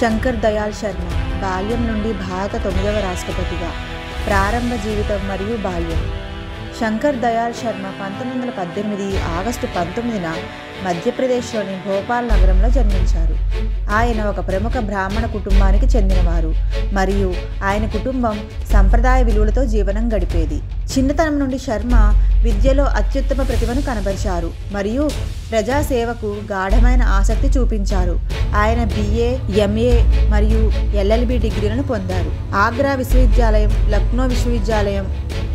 శంకర్ దయాళ్ శర్మ బాల్యం నుండి భారత 9వ రాష్ట్రపతిగా ప్రారంభ జీవితం మరియు బాల్యం. శంకర్ దయాళ్ శర్మ 1918 ఆగస్టు 19న మధ్యప్రదేశ్లోని భోపాల్ నగరంలో జన్మించారు. ఆయన ఒక ప్రముఖ బ్రాహ్మణ కుటుంబానికి చెందినవారు మరియు ఆయన కుటుంబం సంప్రదాయ విలువలతో జీవనం గడిపేది. చిన్నతనం నుండి శర్మ విద్యలో అత్యుత్తమ ప్రతిభను కనబరిచారు మరియు ప్రజాసేవకు గాఢమైన ఆసక్తి చూపించారు. ఆయన BA, MA మరియు LLB డిగ్రీలను పొందారు. ఆగ్రా విశ్వవిద్యాలయం, లక్నో విశ్వవిద్యాలయం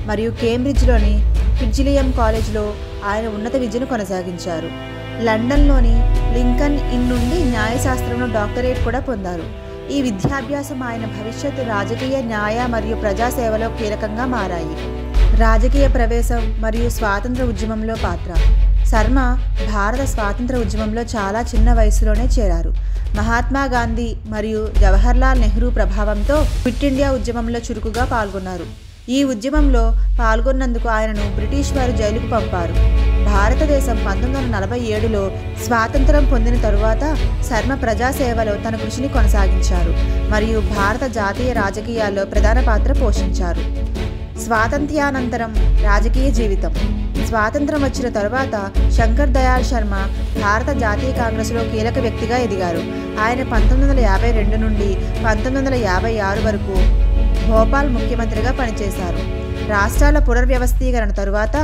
మరియు కేంబ్రిడ్జ్లోని ఫిట్జిలియం కాలేజ్లో ఆయన ఉన్నత విద్యను కొనసాగించారు. లండన్లోని లింకన్ ఇన్ నుండి న్యాయశాస్త్రంలో డాక్టరేట్ కూడా పొందారు. ఈ విద్యాభ్యాసం ఆయన భవిష్యత్తు రాజకీయ, న్యాయ మరియు ప్రజాసేవలో కీలకంగా మారాయి. రాజకీయ ప్రవేశం మరియు స్వాతంత్ర ఉద్యమంలో పాత్ర. శర్మ భారత స్వాతంత్ర ఉద్యమంలో చాలా చిన్న వయసులోనే చేరారు. మహాత్మా గాంధీ మరియు జవహర్లాల్ నెహ్రూ ప్రభావంతో క్విట్ ఇండియా ఉద్యమంలో చురుకుగా పాల్గొన్నారు. ఈ ఉద్యమంలో పాల్గొన్నందుకు ఆయనను బ్రిటిష్ వారు జైలుకు పంపారు. భారతదేశం 1947లో స్వాతంత్రం పొందిన తరువాత శర్మ ప్రజాసేవలో తన కృషిని కొనసాగించారు మరియు భారత జాతీయ రాజకీయాల్లో ప్రధాన పాత్ర పోషించారు. స్వాతంత్ర్యానంతరం రాజకీయ జీవితం. స్వాతంత్రం వచ్చిన తరువాత శంకర్ దయాళ్ శర్మ భారత జాతీయ కాంగ్రెస్లో కీలక వ్యక్తిగా ఎదిగారు. ఆయన 1952 నుండి 1956 వరకు భోపాల్ ముఖ్యమంత్రిగా పనిచేశారు. రాష్ట్రాల పునర్వ్యవస్థీకరణ తరువాత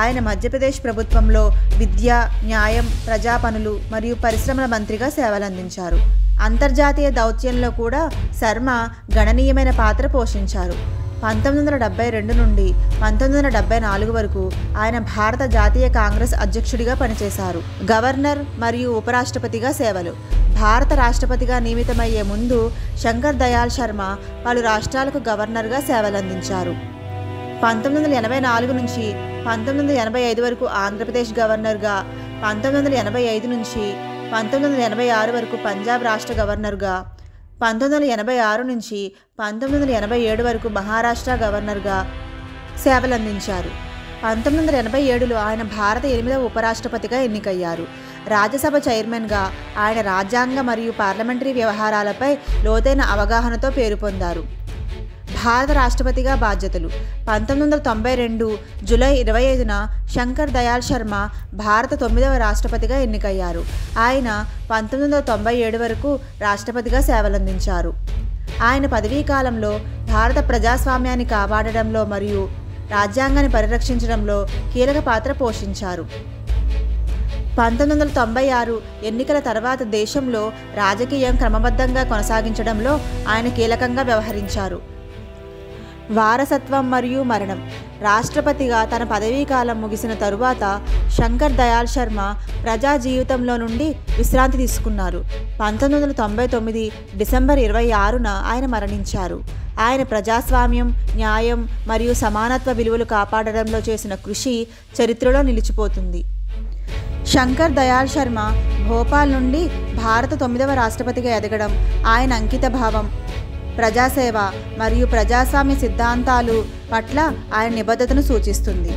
ఆయన మధ్యప్రదేశ్ ప్రభుత్వంలో విద్య, న్యాయం, ప్రజా పనులు మరియు పరిశ్రమల మంత్రిగా సేవలందించారు. అంతర్జాతీయ దౌత్యంలో కూడా శర్మ గణనీయమైన పాత్ర పోషించారు. 1972 నుండి 1974 వరకు ఆయన భారత జాతీయ కాంగ్రెస్ అధ్యక్షుడిగా పనిచేశారు. గవర్నర్ మరియు ఉపరాష్ట్రపతిగా సేవలు. భారత రాష్ట్రపతిగా నియమితమయ్యే ముందు శంకర్ దయాళ్ శర్మ పలు రాష్ట్రాలకు గవర్నర్గా సేవలందించారు. 1984 నుంచి 1985 వరకు ఆంధ్రప్రదేశ్ గవర్నర్గా, 1985 నుంచి 1986 వరకు పంజాబ్ రాష్ట్ర గవర్నర్గా, 1986 నుంచి 1987 వరకు మహారాష్ట్ర గవర్నర్గా సేవలందించారు. 1987లో ఆయన భారత 8వ ఉపరాష్ట్రపతిగా ఎన్నికయ్యారు. రాజ్యసభ చైర్మన్గా ఆయన రాజ్యాంగ మరియు పార్లమెంటరీ వ్యవహారాలపై లోతైన అవగాహనతో పేరు పొందారు. భారత రాష్ట్రపతిగా బాధ్యతలు. 1992 జూలై 25న శంకర్ దయాళ్ శర్మ భారత 9వ రాష్ట్రపతిగా ఎన్నికయ్యారు. ఆయన 1997 వరకు రాష్ట్రపతిగా సేవలందించారు. ఆయన పదవీ కాలంలో భారత ప్రజాస్వామ్యాన్ని కాపాడడంలో మరియు రాజ్యాంగాన్ని పరిరక్షించడంలో కీలక పాత్ర పోషించారు. 1996 ఎన్నికల తర్వాత దేశంలో రాజకీయం క్రమబద్ధంగా కొనసాగించడంలో ఆయన కీలకంగా వ్యవహరించారు. వారసత్వం మరియు మరణం. రాష్ట్రపతిగా తన పదవీకాలం ముగిసిన తరువాత శంకర్ దయాళ్ శర్మ ప్రజా జీవితంలో నుండి విశ్రాంతి తీసుకున్నారు. 1999 డిసెంబర్ 26న ఆయన మరణించారు. ఆయన ప్రజాస్వామ్యం, న్యాయం మరియు సమానత్వ విలువలు కాపాడడంలో చేసిన కృషి చరిత్రలో నిలిచిపోతుంది. శంకర్ దయాళ్ శర్మ భోపాల్ నుండి భారత 9వ రాష్ట్రపతిగా ఎదగడం ఆయన అంకితభావం, ప్రజాసేవ మరియు ప్రజాస్వామ్య సిద్ధాంతాలు పట్ల ఆయన నిబద్ధతను సూచిస్తుంది.